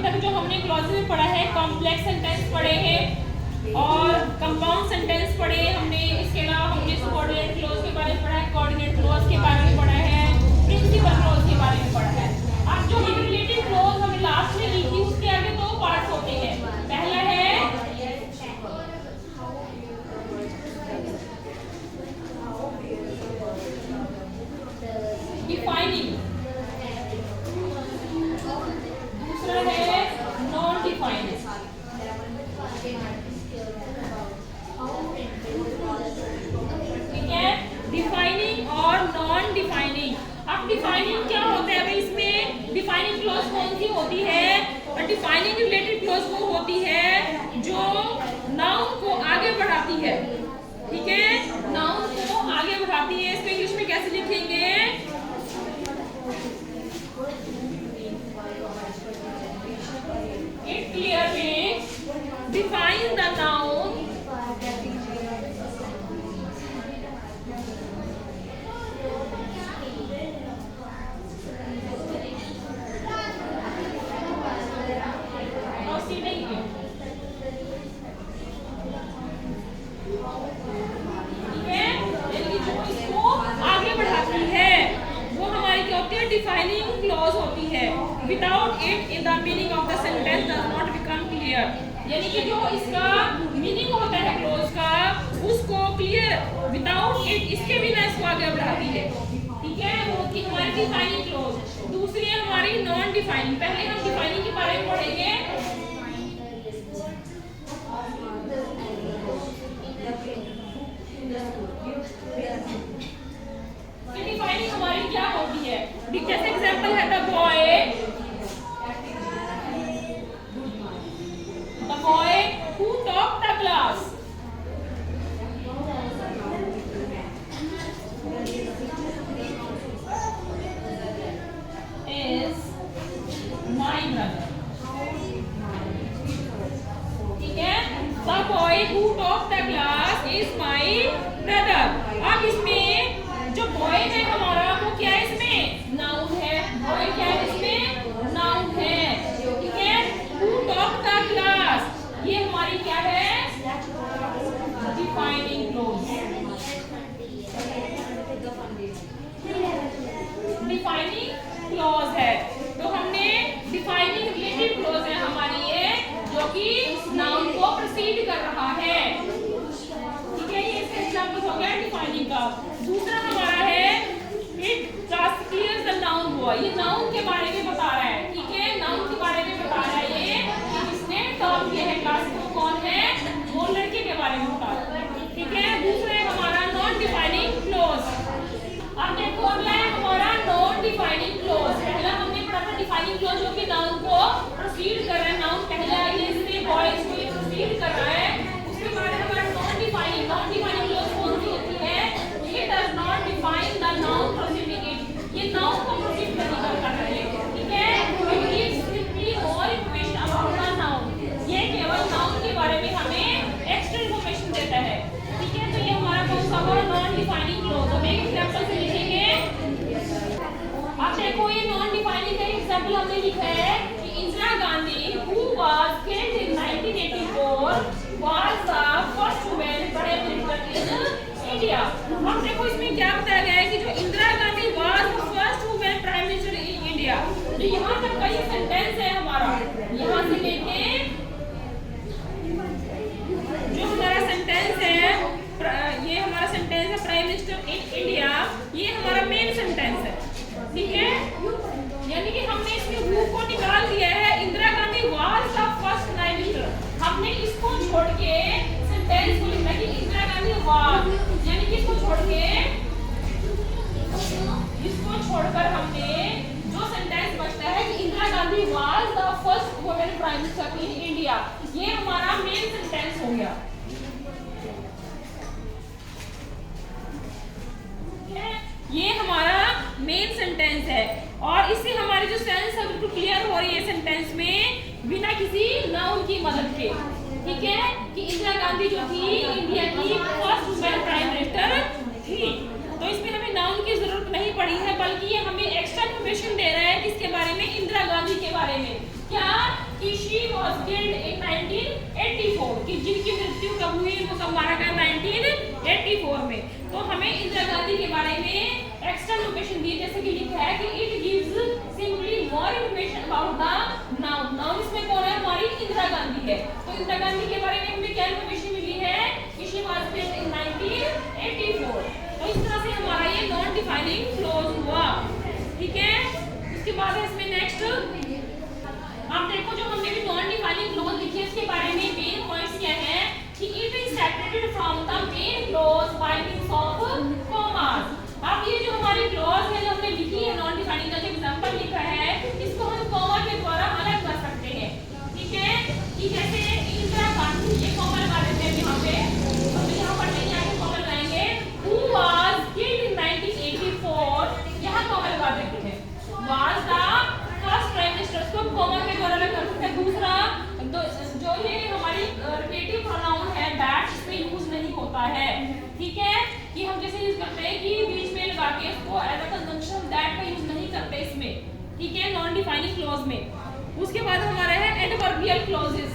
तक जो हमने क्लॉज में पढ़ा है, कॉम्प्लेक्स सेंटेंस पढ़े हैं और कंपाउंड सेंटेंस पढ़े हमने। इसके अलावा हमने सबऑर्डिनेट क्लॉज के बारे में पढ़ा है, कोऑर्डिनेट क्लॉज के बारे में पढ़ा है, प्रिंसिपल क्लॉज के बारे में पढ़ा है। अब जो रिलेटिव क्लॉज हमने लास्ट में ली थी उसके आगे दो पार्ट्स होते हैं। पहला है डिफाइनिंग, दूसरा है नॉन डिफाइनिंग। ठीक है, डिफाइनिंग और नॉन डिफाइनिंग। अब डिफाइनिंग क्या होता है? भाई इसमें डिफाइनिंग क्लॉज कौन सी होती है? और डिफाइनिंग रिलेटेड क्लॉज वो होती है जो नाउन को आगे बढ़ाती है। ठीक है, नाउन को आगे बढ़ाती है। इसको इंग्लिश में कैसे लिखेंगे? It clearly defines the noun defining clause होती है। Without it in the meaning of the sentence does not become clear. यानी कि जो इसका मीनिंग होता है क्लॉज का, उसको क्लियर विदाउट इट, इसके बिना इसको आगे बढ़ाती है। ठीक है, वो की हमारी डिफाइनिंग क्लॉज। दूसरी है हमारी नॉन डिफाइनिंग। पहले हम डिफाइनिंग के बारे में पढ़ेंगे। डिफाइनिंग हमारी क्या होती है? जैसे एग्जांपल है the boy who top the class is my brother. ठीक है, the boy who top the class is my brother. अब इसमें जो बॉय है हमारा वो क्या है? इसमें नाउन है। बॉय क्या है? इसमें नाउन है। ठीक है, हु टॉप द क्लास, ये हमारी क्या है? Defining clause. डिफाइनिंग क्लॉज है। तो हमने डिफाइनिंग रिलेटिव क्लॉज है हमारी ये, जो कि नाउन को प्रीसीड कर रहा है। ठीक है, ये इसका एग्जांपल हो गया डिफाइनिंग का। दूसरा हमारा है it just clears the noun boy. ये नाउन के बारे में बता रहा है। ठीक है, नाउन के बारे में बता रहा है ये कि किसने टॉप किया है क्लास को, कौन है? वो लड़के के बारे में बता रहा है। ठीक है, दूसरा है हमारा नॉन डिफाइनिंग क्लॉज। अब देखो अगला है हमारा नॉन डिफाइनिंग क्लॉज। पहला हमने पढ़ा था डिफाइनिंग क्लॉज जो कि नाउन को प्रोसीड कर रहा है। नाउन पहला ये इसने बॉय इसको ये प्रोसीड कर रहा है। उसके बाद हमारा non defining. Non defining clause कौन सी होती है? It does not define the noun preceding it. ये noun को precede नहीं करता है। ठीक है, it gives simply more information about the noun. ये केवल noun के बारे में हमें extra information देता है। ठीक है, तो ये हमारा कौन सा हुआ? Non defining clause. हम एक एग्जांपल से लिखेंगे। अब देखो ये नॉन डिफाइनिंग का एग्जांपल हमने लिखा है कि Indira Gandhi who was killed in 1984 was the first woman prime minister in India. अब देखो इसमें क्या बताया गया है कि जो Indira Gandhi was the first women prime minister in India. तो यहाँ तक का ये सेंटेंस है हमारा, यहाँ से लेके जो हमारा सेंटेंस है, ये हमारा सेंटेंस है प्राइम मिनिस्टर इन इंडिया, ये हमारा मेन सेंटेंस है। ठीक है, यानी कि हमने इसमें हु को निकाल दिया है। Indira Gandhi was the first prime minister, हमने इसको छोड़ के सेंटेंस को लिखा कि इंदिरा गांधी वाज, यानी कि इसको छोड़कर हमने जो सेंटेंस बचता है कि Indira Gandhi was the first women prime minister in India, ये हमारा मेन सेंटेंस हो गया। ये हमारा मेन सेंटेंस है और इससे हमारी जो सेंस है बिल्कुल क्लियर हो रही है सेंटेंस में बिना किसी नाउन की मदद के। ठीक है, कि इंदिरा गांधी जो थी इंडिया की फर्स्ट वुमेन प्राइम मिनिस्टर थी। तो इसमें हमें नाउन की जरूरत नहीं पड़ी है, बल्कि ये हमें एक्स्ट्रा इन्फॉर्मेशन दे रहा है किसके बारे में? इंदिरा गांधी के बारे में। क्या? कि शी वाज किल्ड इन 1984, कि जिनकी मृत्यु कब हुई, वो कब मारा गया 1984 में। तो हमें इंदिरा गांधी के बारे में एक्स्ट्रा लोकेशन दी, जैसे कि लिखा है कि it gives simply more information about the noun. Noun इसमें कौन है, हमारी इंदिरा गांधी है। तो इंदिरा गांधी के बारे में हमें क्या इंफॉर्मेशन मिली है कि शी वाज किल्ड इन 1984। तो इस तरह से हमारा ये नॉन डिफाइनिंग क्लॉज हुआ, ठीक है। इसके बाद है इसमें नेक्स्ट, आप देखो जो हमने भी नॉन डिफाइनिंग क्लॉज लिखी है उसके बारे में मेन पॉइंट्स क्या है कि it is separated from the main clause by means of commas. अब ये जो हमारी क्लॉज है जो हमने लिखी है नॉन डिफाइनिंग का जो एग्जांपल लिखा है, इसको हम कॉमा के द्वारा अलग कर सकते हैं, ठीक है। कि जैसे इंदिरा गांधी, ये कॉमा लगा देते हैं यहाँ पे, तो यहाँ पर नहीं आगे कॉमा लगाएंगे, हु वाज किल्ड इन 1984, यहाँ कॉमा लगा देते हैं। Was the first prime minister, उसको कॉमा के द्वारा अलग कर सकते हैं। दूसरा जो ये हमारी रिलेटिव प्रोनाउन है दैट, इसमें यूज नहीं होता है, ठीक है। कि हम जैसे यूज करते हैं कि बीच में लगा के उसको एज अ कंजंक्शन दैट का यूज नहीं करते इसमें, ठीक है, नॉन डिफाइनिंग क्लॉज में। उसके बाद हमारा है एडवर्बियल क्लॉजेस।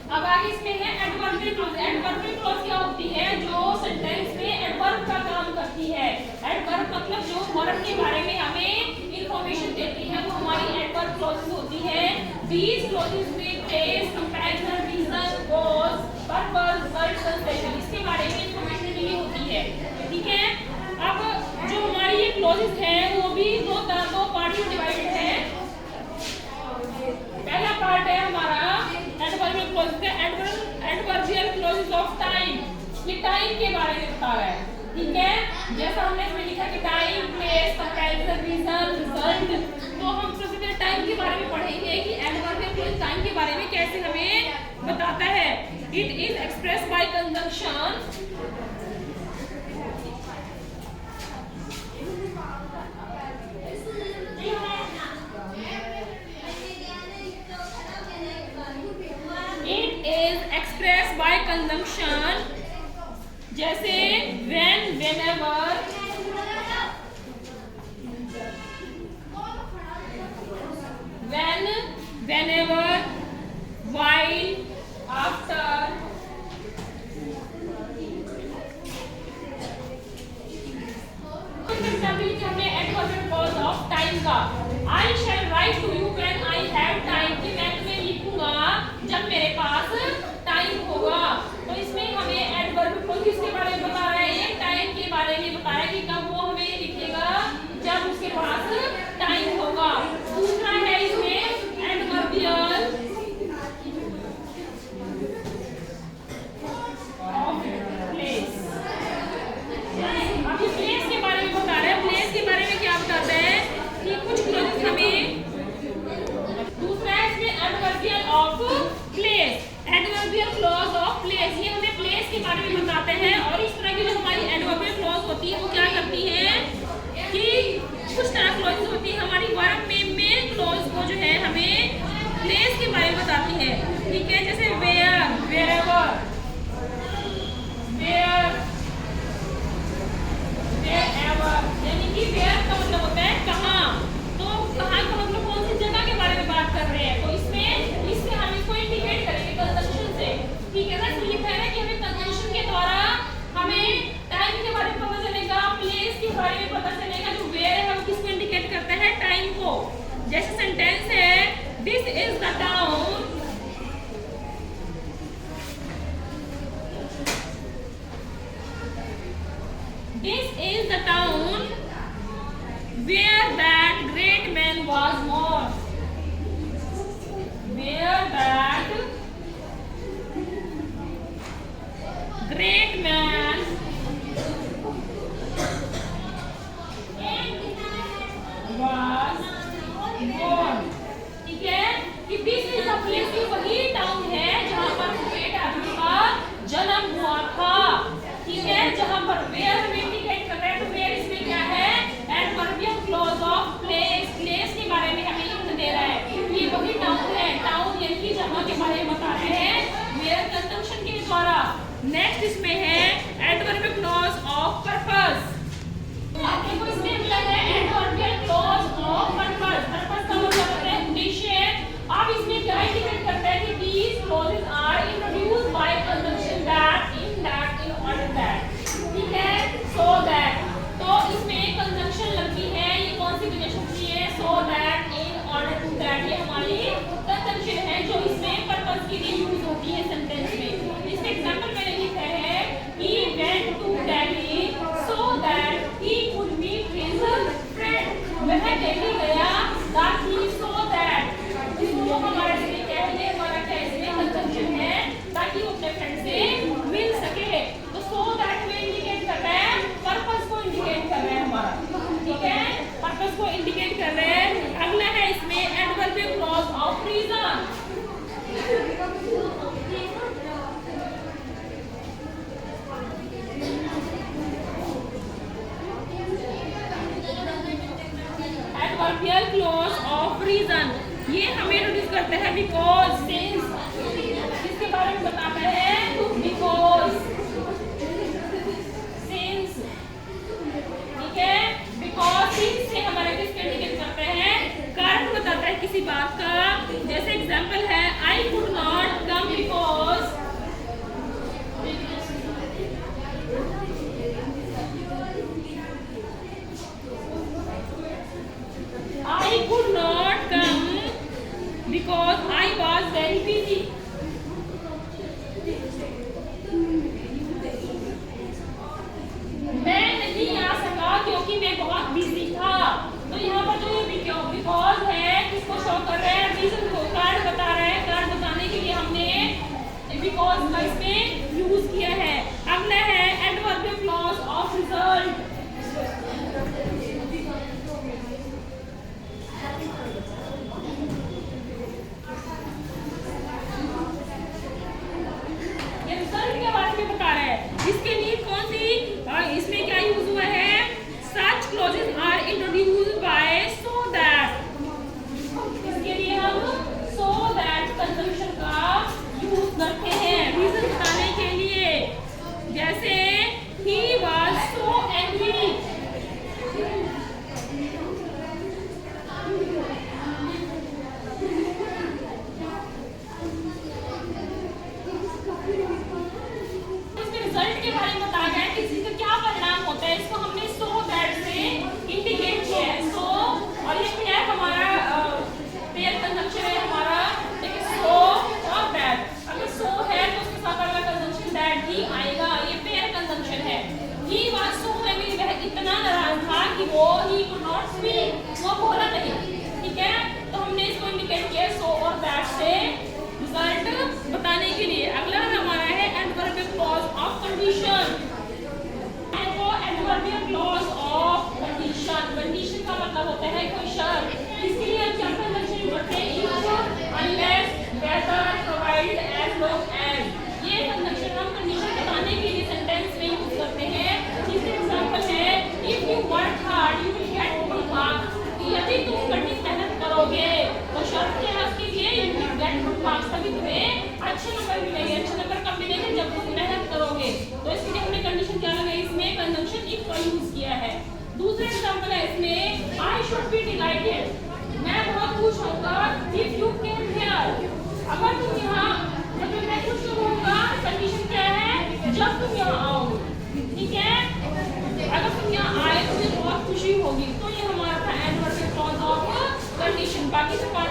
अब आगे इसमें है एडवर्बियल क्लॉज। एडवर्बियल क्लॉज क्या होती है, जो सेंटेंस में एडवर्ब का काम करती है। एडवर्ब मतलब जो वर्ब के बारे में हमें इंफॉर्मेशन देती है, वो हमारी एडवर्ब क्लॉजेस होती है। दीस क्लॉजेस में place, comparison, reason, cause, purpose, word, concession, इसके बारे में इंफॉर्मेशन मिली होती है, ठीक है। अब जो हमारी ये क्लॉजेस है वो भी दो पार्ट में डिवाइडेड है। पहला पार्ट है हमारा एडवर्बियल क्लॉजेस का, एडवर्बियल क्लॉजेस ऑफ टाइम, ये टाइम के बारे में बता रहा है, ठीक है। जैसा हमने इसमें लिखा कि time, place, comparison, reason, result, तो हम सबसे पहले टाइम के बारे में पढ़ेंगे कि एडवर्बियल क्लॉज टाइम के बारे में कैसे हमें बताता है। It is express bye conjunction, it is express bye conjunction, जैसे when, whenever, when, whenever, while, after, हमने एडवर्बियल क्लॉज ऑफ टाइम का, I shall write to you when I have time, कि मैं तुम्हें लिखूंगा जब मेरे पास टाइम होगा। तो इसमें हमें एडवर्बियल क्लॉज किसके बारे में बता रहा है, ये टाइम के बारे में बता रहा है कि कब वो हमें लिखेगा, जब उसके पास टाइम होगा। दूसरा है इसमें एडवर्बियल ऑफ प्लेस। अब ये प्लेस के बारे में बता रहा है। प्लेस के बारे में क्या बताता है कि कुछ क्लॉजेस हमें, दूसरा है इसमें adverbial of place, adverbial clause of place, ये हमें प्लेस के बारे में बताते हैं। और इस तरह की जो हमारी एडवर्बियल क्लॉज होती है वो क्या करती है कि कुछ तरह क्लॉजेस होती है हमारी वर्ब में मेन क्लॉज को जो है हमें प्लेस के बारे में बताती है, ठीक है। जैसे वेयर, वेयरएवर, वेयर, वेयरएवर, यानी कि वेयर का मतलब होता है कहाँ। तो कहाँ का मतलब कौन सी जगह के बारे में बात कर रहे हैं, तो इससे हम इसको इंडिकेट करेंगे कंजंक्शन से, ठीक है ना। इसमें लिखा है कि हमें कंजंक्शन के द्वारा हमें टाइम के बारे में पता चलेगा, प्लेस के बारे में पता चलेगा। जो वेयर है वो किसको इंडिकेट करता है, टाइम को। जैसे सेंटेंस है this is the town, this is the town where that great man was born, where that great man was born, ठीक है। कि दिस इज द प्लेस, की वही टाउन है जहां पर ग्रेट आदमी का जन्म हुआ था, ठीक है। जहां पर वेयर हमें इंडिकेट कर रहा है, तो वेयर इसमें क्या है, एडवर्बियल क्लॉज ऑफ पर्पस के लिए यूज होती है सेंटेंस में। इसका एग्जांपल मैंने लिखा है he went to Delhi so that he could meet his friend। वह दिल्ली गया that he saw that। वो हमारा इसमें क्या है, हमारा क्या इसमें कंजंक्शन है ताकि वो अपने फ्रेंड से मिल सके। तो so that में इंडिकेट कर रहा है, पर्पस को इंडिकेट कर रहा है हमारा, ठीक है, पर्पस को इंडिकेट कर रहे हैं। अगला है इसमें adverbial clause of reason. Adverbial clause of reason ये हमें इंट्रोड्यूस करते हैं बिकॉज, सिंस, किसके बारे में बताता है, बिकॉज, सिंस, ठीक है। बिकॉज सिंस से हमारे किसके इंडिकेट करते हैं, कारण बताता है किसी बात का। जैसे एग्जांपल है I could not come because, I could not come because I was very busy। मैं नहीं आ सका क्योंकि मैं बहुत बिजी था। तो यहाँ पर जो ये बिकॉज है किसको शो कर रहा है, रीजन को, कारण बता रहा है। कारण बताने के लिए हमने बिकॉज का इसमें यूज किया है। अगला है एडवर्बियल क्लॉज ऑफ रिजल्ट। इसके लिए कौन सी, इसमें क्या यूज हुआ है, such clauses are introduced by so that। इसके लिए हम so that कंजंक्शन का यूज करते हैं रीजन बताने के लिए। जैसे he was so angry, result के बारे में बताया गया है किसी का क्या परिणाम होता है, इसको हमने सो दैट से इंडिकेट किया है। सो और ये क्या है हमारा पेयर कंजंक्शन है हमारा, देखिए सो और दैट। अगर सो है तो उसके साथ अगला कंजंक्शन दैट ही आएगा, ये पेयर कंजंक्शन है। ही वाज सो एंग्री, वह इतना नाराज था कि वो ही कुड नॉट स्पीक, वो बोला नहीं, ठीक है। तो हमने इसको इंडिकेट किया सो और दैट से रिजल्ट बताने के लिए। अगला हमारा है adverbial clause of condition. Adverbial clause of condition, condition का मतलब होता है कोई शर्त। इसके लिए हम क्या कंडीशन करते हैं, if, unless, whether, provided, as long as. ये कंडीशन हम कंडीशन बताने के लिए सेंटेंस में यूज करते हैं। जिसके एग्जांपल है if you work hard you will get good marks. यदि तुम कड़ी मेहनत करोगे तो शर्त क्या है उसके लिए, you will get good marks, तभी तुम्हें अच्छे नंबर मिलेंगे। अच्छे नंबर कब मिलेंगे, जब तुम मेहनत करोगे। तो इसके लिए हमने कंडीशन क्या लगाई, इसमें कंजंक्शन इफ का यूज किया है। दूसरा एग्जांपल है इसमें आई शुड बी डिलाइटेड, मैं बहुत खुश होऊंगा इफ यू केम हियर। अगर तुम यहाँ, मतलब मैं खुश होऊंगा, कंडीशन क्या है, जब तुम यहाँ आओ, ठीक है। अगर तुम यहाँ आए तो मुझे बहुत खुशी होगी। तो ये हमारा था एडवर्बियल क्लॉज ऑफ कंडीशन। बाकी सब पार्ट